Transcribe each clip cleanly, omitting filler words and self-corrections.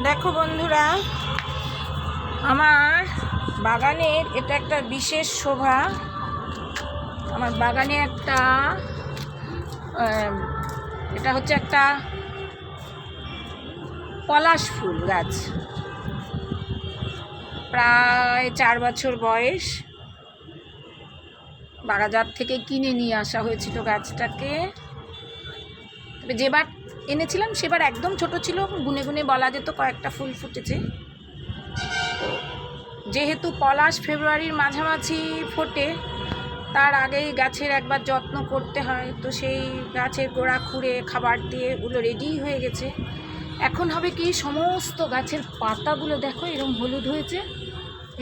দেখো বন্ধুরা, আমার বাগানের এটা একটা বিশেষ শোভা। আমার বাগানে এটা হচ্ছে একটা পলাশ ফুল গাছ, প্রায় 4 বছর বয়স। বাগাজার থেকে কিনে নিয়ে আসা হয়েছিল গাছটাকে। তবে যেবার এনেছিলাম সেবার একদম ছোট ছিল, গুনে গুনে বলা যেত কয়েকটা ফুল ফুটেছে। তো যেহেতু পলাশ ফেব্রুয়ারির মাঝামাঝি ফোটে, তার আগেই গাছের একবার যত্ন করতে হয়। তো সেই গাছের গোড়া খুঁড়ে খাবার দিয়ে ওগুলো রেডি হয়ে গেছে। এখন হবে কি, সমস্ত গাছের পাতাগুলো দেখো এরকম হলুদ হয়েছে,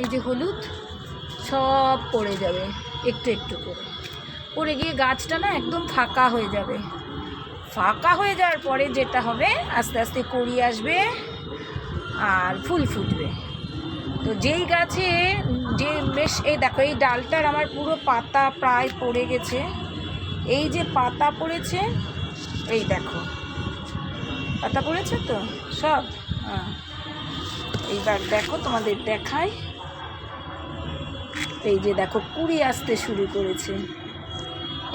এই যে হলুদ, সব পড়ে যাবে একটু একটু করে। পড়ে গিয়ে গাছটা না একদম ফাঁকা হয়ে যাবে। ফাঁকা হয়ে যাওয়ার পরে যেটা হবে, আস্তে আস্তে কড়ি আসবে আর ফুল ফুটবে। তো যেই গাছে যে বেশ, এই দেখো এই ডালটার আমার পুরো পাতা প্রায় পড়ে গেছে। এই যে পাতা পড়েছে, এই দেখো পাতা পড়েছে তো সব। এইবার দেখো তোমাদের দেখাই, এই যে দেখো কুড়ি আসতে শুরু করেছে,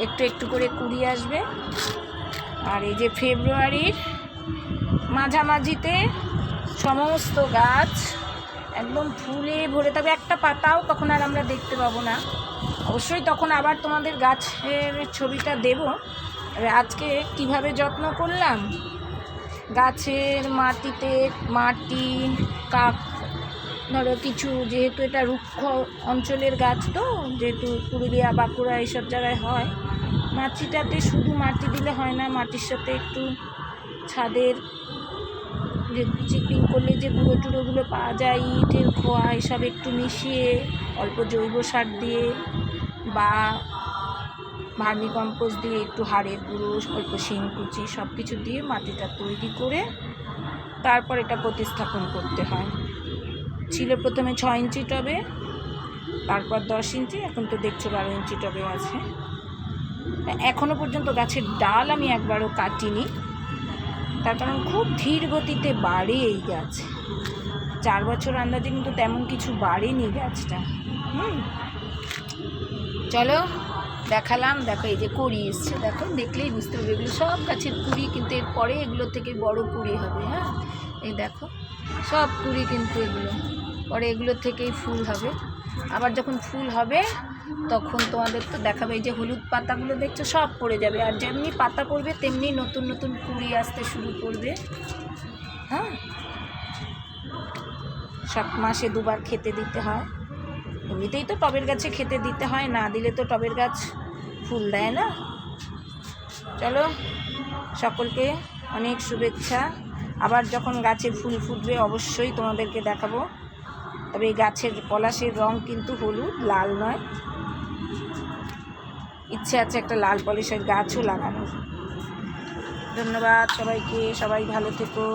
একটু একটু করে কুড়ি আসবে। আর এই যে ফেব্রুয়ারির মাঝামাঝিতে সমস্ত গাছ একদম ফুলে ভরে থাকবে, একটা পাতাও তখন আর আমরা দেখতে পাবো না। অবশ্যই তখন আবার তোমাদের গাছের ছবিটা দেব। আজকে কিভাবে যত্ন করলাম, গাছের মাটিতে মাটি ধরো কিছু, যেহেতু এটা রুক্ষ অঞ্চলের গাছ, তো যেহেতু পুরুলিয়া বাঁকুড়া এইসব জায়গায় হয়, মাটিটাতে শুধু মাটি দিলে হয় না, মাটির সাথে একটু ছাদের যে চিপিং করলে যে গুঁড়ো টুড়োগুলো পাওয়া যায়, ইটের খোয়া, এসব একটু মিশিয়ে অল্প জৈব সার দিয়ে বা ভার্মি কম্পোস্ট দিয়ে, একটু হাড়ের গুঁড়ো, অল্প শিংকুচি, সব কিছু দিয়ে মাটিটা তৈরি করে তারপর এটা প্রতিস্থাপন করতে হয়। ছিল প্রথমে 6 ইঞ্চি টবে, তারপর 10 ইঞ্চি, এখন তো দেখছো 12 ইঞ্চি টবে আছে। এখনও পর্যন্ত গাছের ডাল আমি একবারও কাটিনি, তার কারণ খুব ধীর গতিতে বাড়ে এই গাছ। 4 বছর আন্দাজে কিন্তু তেমন কিছু বাড়েনি গাছটা। চলো দেখালাম, দেখো এই যে কুড়ি এসছে, দেখো দেখলেই বুঝতে পারবে এগুলো সব গাছের কুড়ি, কিন্তু এরপরে এগুলো থেকে বড় কুড়ি হবে। হ্যাঁ, এই দেখো সব কুড়ি, কিন্তু এগুলো পরে এগুলো থেকেই ফুল হবে। আবার যখন ফুল হবে তখন তোমাদের তো দেখাবে, এই যে হলুদ পাতাগুলো দেখছো সব পড়ে যাবে, আর যেমনি পাতা পড়বে তেমনি নতুন নতুন কুড়ি আসতে শুরু করবে। হ্যাঁ, 7 মাসে 2 বার খেতে দিতে হয়। এমনিতেই তো টবের গাছে খেতে দিতে হয়, না দিলে তো টবের গাছ ফুল দেয় না। চলো, সকলকে অনেক শুভেচ্ছা। আবার যখন গাছে ফুল ফুটবে অবশ্যই তোমাদেরকে দেখাবো। তবে এই গাছের পলাশের রং কিন্তু হলুদ, লাল নয়। ইচ্ছে আছে একটা লাল পলিশের গাছও লাগানোর। ধন্যবাদ সবাইকে, সবাই ভালো থেকো।